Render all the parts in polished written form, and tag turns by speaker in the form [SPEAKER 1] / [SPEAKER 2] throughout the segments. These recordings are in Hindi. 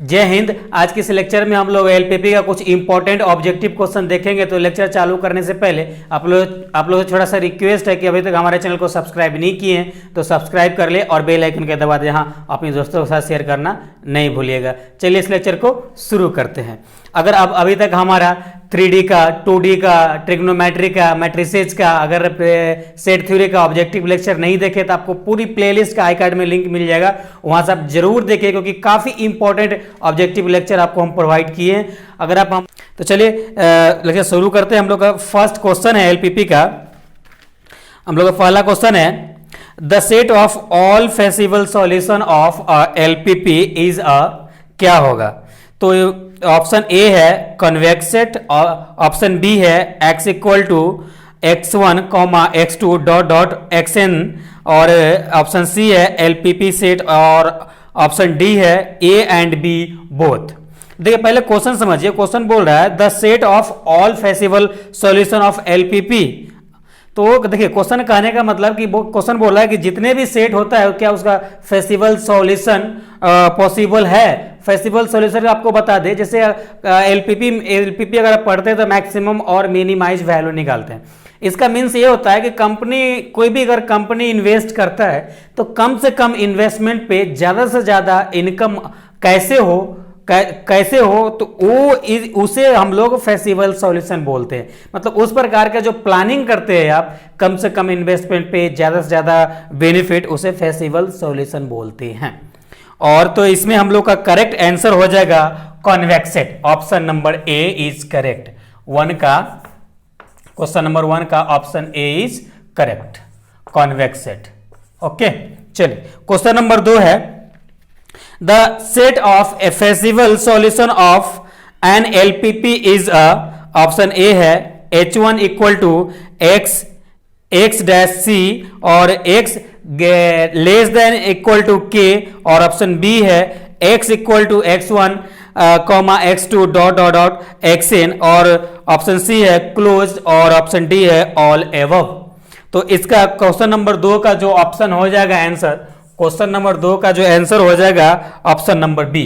[SPEAKER 1] जय हिंद। आज के इस लेक्चर में हम लोग एलपीपी का कुछ इंपॉर्टेंट ऑब्जेक्टिव क्वेश्चन देखेंगे। तो लेक्चर चालू करने से पहले आप लोग से थोड़ा सा रिक्वेस्ट है कि अभी तक हमारे चैनल को सब्सक्राइब नहीं किए हैं तो सब्सक्राइब कर ले और बेल आइकन के दबा दें। हाँ, अपने दोस्तों के साथ शेयर करना नहीं भूलिएगा। चलिए इस लेक्चर को शुरू करते हैं। अगर आप अभी तक हमारा 3D का, 2D का, ट्रिग्नोमेट्री का, मैट्रिसेज का, अगर सेट थ्योरी का ऑब्जेक्टिव लेक्चर नहीं देखे तो आपको पूरी प्लेलिस्ट का आई कार्ड में लिंक मिल जाएगा, वहां से आप जरूर देखिए क्योंकि काफी इंपॉर्टेंट ऑब्जेक्टिव लेक्चर आपको हम प्रोवाइड किए हैं। अगर आप हम तो चलिए लेक्चर शुरू करते हैं। हम लोग का फर्स्ट क्वेश्चन है एलपीपी का। हम लोग का पहला क्वेश्चन है the set of all feasible solution of LPP is a, क्या होगा? तो ऑप्शन ए है कॉन्वेक्स सेट, ऑप्शन बी है x equal to x1 x2 dot dot xn, और ऑप्शन सी है एलपीपी सेट, और ऑप्शन डी है ए एंड बी बोथ। देखिए पहले क्वेश्चन समझिए। क्वेश्चन बोल रहा है the set of all feasible solution of LPP. तो देखिए क्वेश्चन कहने का मतलब कि क्वेश्चन बोल रहा है कि जितने भी सेट होता है क्या उसका फेसिबल सॉल्यूशन पॉसिबल है। फेसिबल सॉल्यूशन आपको बता दे, जैसे एलपीपी अगर आप पढ़ते हैं तो मैक्सिमम और मिनिमाइज वैल्यू निकालते हैं। इसका मीन्स ये होता है कि कंपनी, कोई भी अगर कंपनी इन्वेस्ट करता है तो कम से कम इन्वेस्टमेंट पे ज्यादा से ज्यादा इनकम कैसे हो तो उसे हम लोग फेसिबल सॉल्यूशन बोलते हैं। मतलब उस प्रकार का जो प्लानिंग करते हैं आप, कम से कम इन्वेस्टमेंट पे ज्यादा से ज्यादा बेनिफिट, उसे फेसिबल सॉल्यूशन बोलते हैं। और तो इसमें हम लोग का करेक्ट आंसर हो जाएगा convex set. Option number A is correct. Question number 1 का option A is correct, convex set. Okay, चलिए क्वेश्चन नंबर 2 है the set of a feasible solution of an LPP is a, option A है h1 equal to x dash C और x less than equal to k, और ऑप्शन बी है x equal to x1 x2 dot dot dot xn, और ऑप्शन सी है क्लोज, और ऑप्शन डी है ऑल एबव। तो इसका क्वेश्चन नंबर 2 का जो ऑप्शन हो जाएगा आंसर, क्वेश्चन नंबर 2 का जो आंसर हो जाएगा option number B.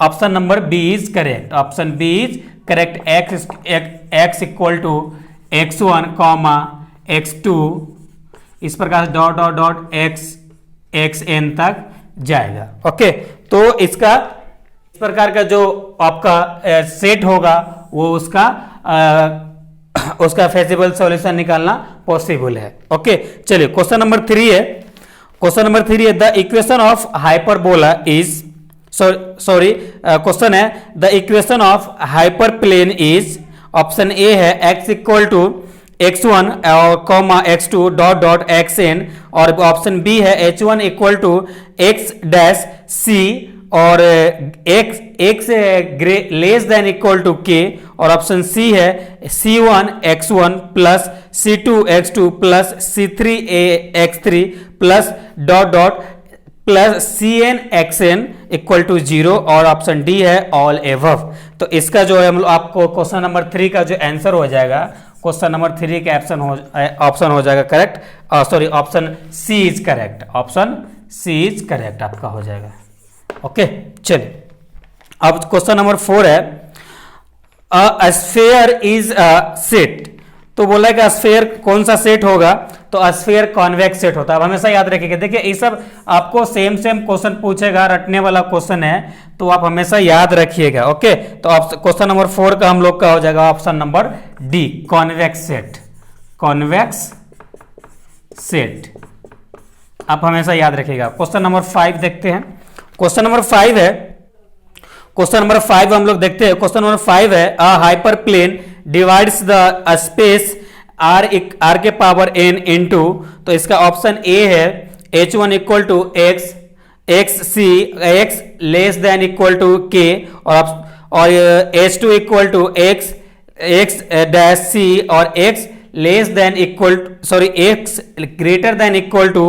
[SPEAKER 1] Option number B is correct. Option B is correct. x equal to x1 x2 इस प्रकार डॉट डॉट डॉट xn तक जाएगा। ओके, तो इसका इस प्रकार का जो आपका सेट होगा वो उसका फेसिबल सॉल्यूशन निकालना पॉसिबल है। ओके, चलिए क्वेश्चन नंबर 3 है। क्वेश्चन नंबर 3 है the equation of hyperbola is, sorry question है the equation of hyperplane is, option A है x equal to x1 x2 dot dot xn, और ऑप्शन बी है h1 equal to x dash c और x less than equal to k, और ऑप्शन सी है c1 x1 plus c2 x2 plus c3 x3 plus dot dot plus cn xn equal to 0, और ऑप्शन डी है ऑल एबव। तो इसका जो है आपको क्वेश्चन नंबर 3 का जो आंसर हो जाएगा, क्वेश्चन नंबर 3 का ऑप्शन हो जाएगा correct. Sorry, option C is correct. Option C is correct आपका हो जाएगा। ओके, चलिए अब क्वेश्चन नंबर 4 है a sphere is a set. तो बोला है कि स्फीयर कौन सा सेट होगा? तो स्फीयर कॉन्वेक्स सेट होता है। अब हमेशा याद रखिएगा। देखिए ये सब आपको सेम क्वेश्चन पूछेगा, रटने वाला क्वेश्चन है, तो आप हमेशा याद रखिएगा। ओके, तो क्वेश्चन नंबर 4 का हम लोग का हो जाएगा option number D, convex set. Convex set आप हमेशा याद रखिएगा। क्वेश्चन नंबर 5 देखते हैं। क्वेश्चन नंबर 5 है, क्वेश्चन नंबर 5 हम लोग देखते हैं। क्वेश्चन नंबर 5 है a hyperplane divides the space r के पावर n इनटू, तो इसका ऑप्शन ए है h1 equal to x less than equal to k, और h2 equal to x dash c और x less than equal, sorry x greater than equal to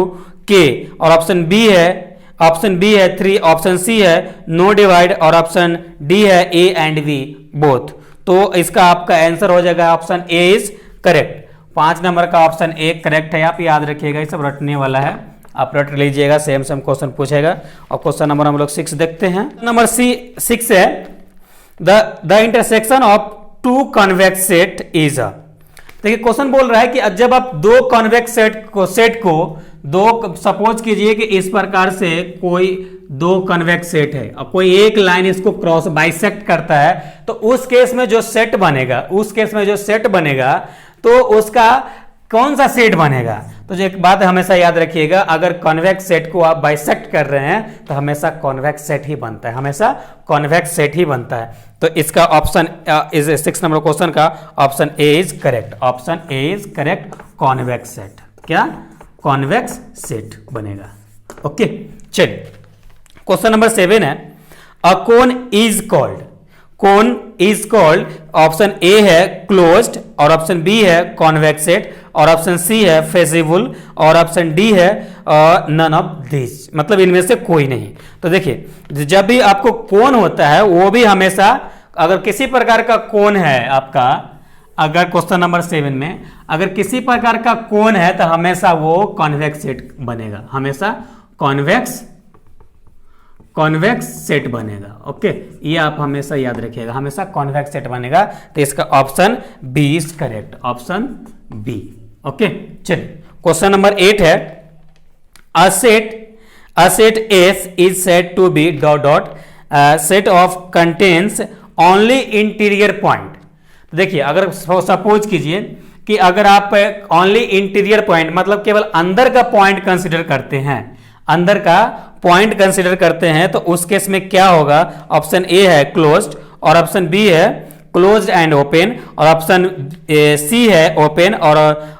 [SPEAKER 1] k, और ऑप्शन बी है 3, ऑप्शन सी है नो डिवाइड, और ऑप्शन डी है ए एंड बी बोथ। तो इसका आपका आंसर हो जाएगा option A is correct. 5 number का ऑप्शन ए करेक्ट है। आप याद रखिएगा, ये सब रटने वाला है। आप रट लीजिएगा, सेम सेम क्वेश्चन पूछेगा। और क्वेश्चन नंबर हम लोग 6 देखते हैं। नंबर 6 है the intersection of two convex set is a. देखिए क्वेश्चन बोल रहा है कि जब आप दो कॉन्वेक्स सेट को दो, सपोज कीजिए कि इस प्रकार से कोई दो कन्वेक्स सेट है और कोई एक लाइन इसको क्रॉस बाइसेक्ट करता है, तो उस केस में जो सेट बनेगा तो उसका कौन सा सेट बनेगा। तो जो एक बात हमेशा याद रखिएगा, अगर कॉन्वेक्स सेट को आप बाइसेक्ट कर रहे हैं तो हमेशा कॉन्वेक्स सेट ही बनता है, हमेशा कॉन्वेक्स सेट ही बनता है। तो इसका ऑप्शन इज 6 नंबर क्वेश्चन का option A is correct. Option A is correct, convex set. क्या? कॉन्वेक्स सेट बनेगा। ओके, चलिए क्वेश्चन नंबर 7 है a cone is called. Cone is called, option A है क्लोज्ड और ऑप्शन बी है कॉन्वेक्स सेट और ऑप्शन सी है फेसिबल और ऑप्शन डी है नन ऑफ दिस, मतलब इनमें से कोई नहीं। तो देखिए जब भी आपको कोन होता है वो भी हमेशा, अगर किसी प्रकार का कोन है आपका, अगर क्वेश्चन नंबर 7 में अगर किसी प्रकार का कोन है तो हमेशा वो कॉन्वेक्स सेट बनेगा, हमेशा कॉन्वेक्स सेट बनेगा। ओके, ये आप हमेशा याद रखिएगा, हमेशा कॉन्वेक्स सेट बनेगा। तो इसका option B is correct, option B. Okay, चलिए क्वेश्चन नंबर 8 है a set S is said to be dot set of contains only interior point. देखिए अगर सपोज कीजिए कि अगर आप ओनली इंटीरियर पॉइंट, मतलब केवल अंदर का पॉइंट कंसीडर करते हैं, अंदर का पॉइंट कंसीडर करते हैं, तो उस केस में क्या होगा। ऑप्शन ए है क्लोज्ड और ऑप्शन बी है क्लोज्ड एंड ओपन और ऑप्शन सी है ओपन और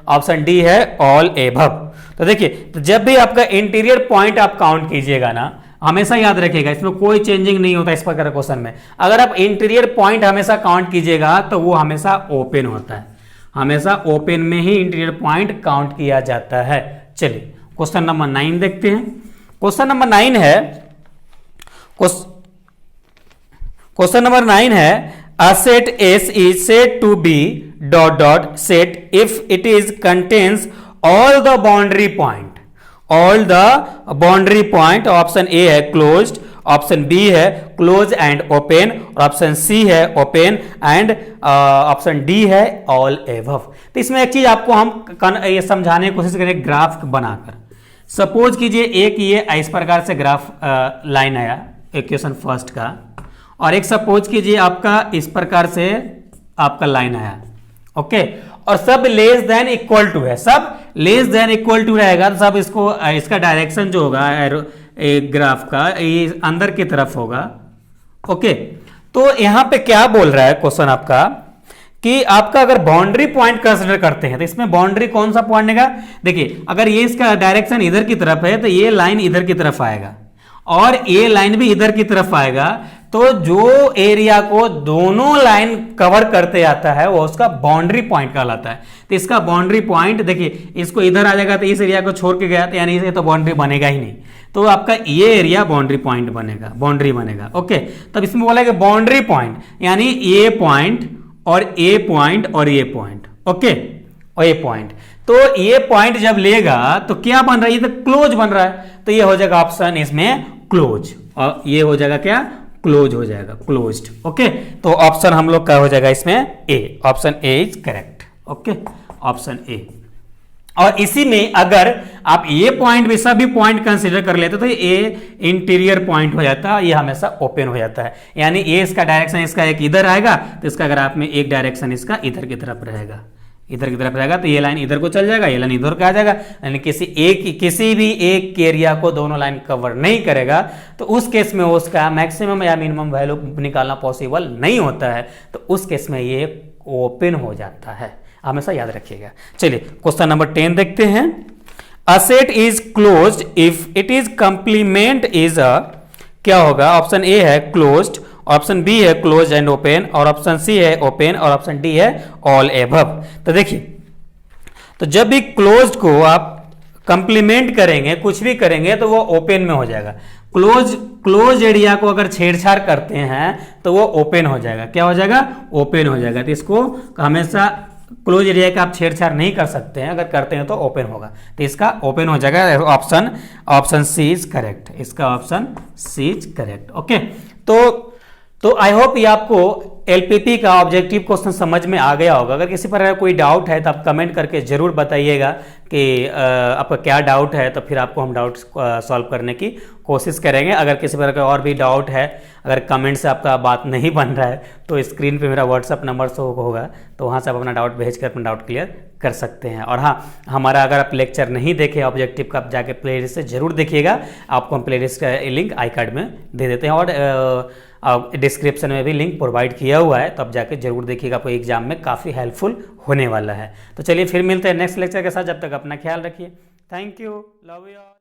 [SPEAKER 1] ऑप्शन डी है ऑल एबव। तो देखिए तो जब भी आपका इंटीरियर पॉइंट आप काउंट कीजिएगा ना, हमेशा याद रखिएगा इसमें कोई चेंजिंग नहीं होता इस प्रकार क्वेश्चन में। अगर आप इंटीरियर पॉइंट हमेशा काउंट कीजिएगा तो वो हमेशा ओपन होता है, हमेशा ओपन में ही इंटीरियर पॉइंट काउंट किया जाता है। चलिए क्वेश्चन नंबर 9 देखते हैं। क्वेश्चन नंबर 9 है क्वेश्चन नंबर 9 है a set S is said to be dot set if it is contains all the boundary point, all the boundary point. Option A है क्लोज्ड, ऑप्शन बी है क्लोज एंड ओपन और ऑप्शन सी है ओपन एंड ऑप्शन डी है ऑल एबव। तो इसमें एक चीज आपको हम ये समझाने की कोशिश करें ग्राफ बनाकर। सपोज कीजिए एक ये इस प्रकार से ग्राफ लाइन आया इक्वेशन फर्स्ट का, और एक सपोज कीजिए आपका इस प्रकार से आपका लाइन आया। ओके, और सब लेस देन इक्वल टू है, सब लेस देन इक्वल टू रहेगा तो सब इसको, इसका डायरेक्शन जो होगा ग्राफ का ये अंदर की तरफ होगा। ओके, तो यहां पे क्या बोल रहा है क्वेश्चन आपका कि आपका अगर बाउंड्री पॉइंट कंसीडर करते हैं तो इसमें बाउंड्री कौन सा पॉइंट है। देखिए अगर ये इसका डायरेक्शन इधर की तरफ है तो ये लाइन इधर की तरफ आएगा और ये लाइन भी इधर की तरफ आएगा, तो जो एरिया को दोनों लाइन कवर करते आता है वो उसका बाउंड्री पॉइंट कहलाता है। तो इसका बाउंड्री पॉइंट देखिए, इसको इधर आ जाएगा तो इस एरिया को छोड़ के गया तो यानी इसे तो बाउंड्री बनेगा ही नहीं, तो आपका ये एरिया बाउंड्री पॉइंट बनेगा, बाउंड्री बनेगा। ओके, तब इसमें बोला कि बाउंड्री पॉइंट यानी ये पॉइंट और ये पॉइंट और ये पॉइंट। ओके, और ये पॉइंट, तो ये पॉइंट जब लेगा तो क्या बन रहा है, ये तो क्लोज बन रहा है, तो ये हो जाएगा ऑप्शन इसमें क्लोज, और ये हो जाएगा क्या, क्लोज हो जाएगा, क्लोज्ड। ओके, तो ऑप्शन हम लोग का हो जाएगा इसमें A, option A is correct. Okay, option A. और इसी में अगर आप ये पॉइंट भी सभी पॉइंट कंसीडर कर लेते तो ये इंटीरियर पॉइंट हो जाता है, ये हमेशा ओपन हो जाता है, यानी ये इसका डायरेक्शन इसका एक इधर आएगा तो इसका ग्राफ में एक डायरेक्शन इसका इधर की तरफ रहेगा, इधर की तरफ रहेगा, तो ये लाइन इधर को चल जाएगा, ये लाइन इधर का आ जाएगा, यानी किसी भी एक एरिया को दोनों लाइन कवर नहीं करेगा, तो उस केस में उसका मैक्सिमम या मिनिमम वैल्यू निकालना पॉसिबल नहीं होता है, तो उस केस में ये ओपन हो जाता है, हमेशा याद रखिएगा। चलिए क्वेश्चन नंबर 10 देखते हैं। A set is closed if it is complement is a, क्या होगा, ऑप्शन ए है क्लोज्ड, ऑप्शन बी है क्लोज एंड ओपन और ऑप्शन सी है ओपन और ऑप्शन डी है ऑल एबव। तो देखिए, तो जब भी क्लोज्ड को आप कंप्लीमेंट करेंगे, कुछ भी करेंगे तो वो ओपन में हो जाएगा। क्लोज एरिया को अगर छेड़छाड़ करते हैं तो वो ओपन हो जाएगा, क्या हो जाएगा, ओपन हो जाएगा। तो इसको हमेशा क्लोज एरिया का आप छेड़छाड़ नहीं कर सकते हैं, अगर करते हैं तो ओपन होगा, तो इसका ओपन हो जाएगा। ऑप्शन सी इज करेक्ट, इसका option C is correct. Okay, तो आई होप ये आपको एलपीपी का ऑब्जेक्टिव क्वेश्चन समझ में आ गया होगा। अगर किसी पर कोई डाउट है तो आप कमेंट करके जरूर बताइएगा कि आपका क्या डाउट है, तो फिर आपको हम डाउट सॉल्व करने की कोशिश करेंगे। अगर किसी पर और भी डाउट है, अगर कमेंट से आपका बात नहीं बन रहा है, तो स्क्रीन पे मेरा व्हाट्सअप नंबर शो होगा, तो वहाँ से आप अपना डाउट भेज कर अपना डाउट क्लियर कर सकते हैं। और हाँ, हमारा अगर आप लेक्चर नहीं देखे ऑब्जेक्टिव का, आप जाके प्लेलिस्ट से जरूर देखिएगा, आपको हम प्लेलिस्ट का लिंक आई कार्ड में दे देते हैं, और डिस्क्रिप्शन में भी लिंक प्रोवाइड किया हुआ है, तो आप जाके जरूर देखिएगा, आपको एग्जाम में काफ़ी हेल्पफुल होने वाला है। तो चलिए फिर मिलते हैं नेक्स्ट लेक्चर के साथ, जब तक अपना ख्याल रखिए। Thank you, love you all.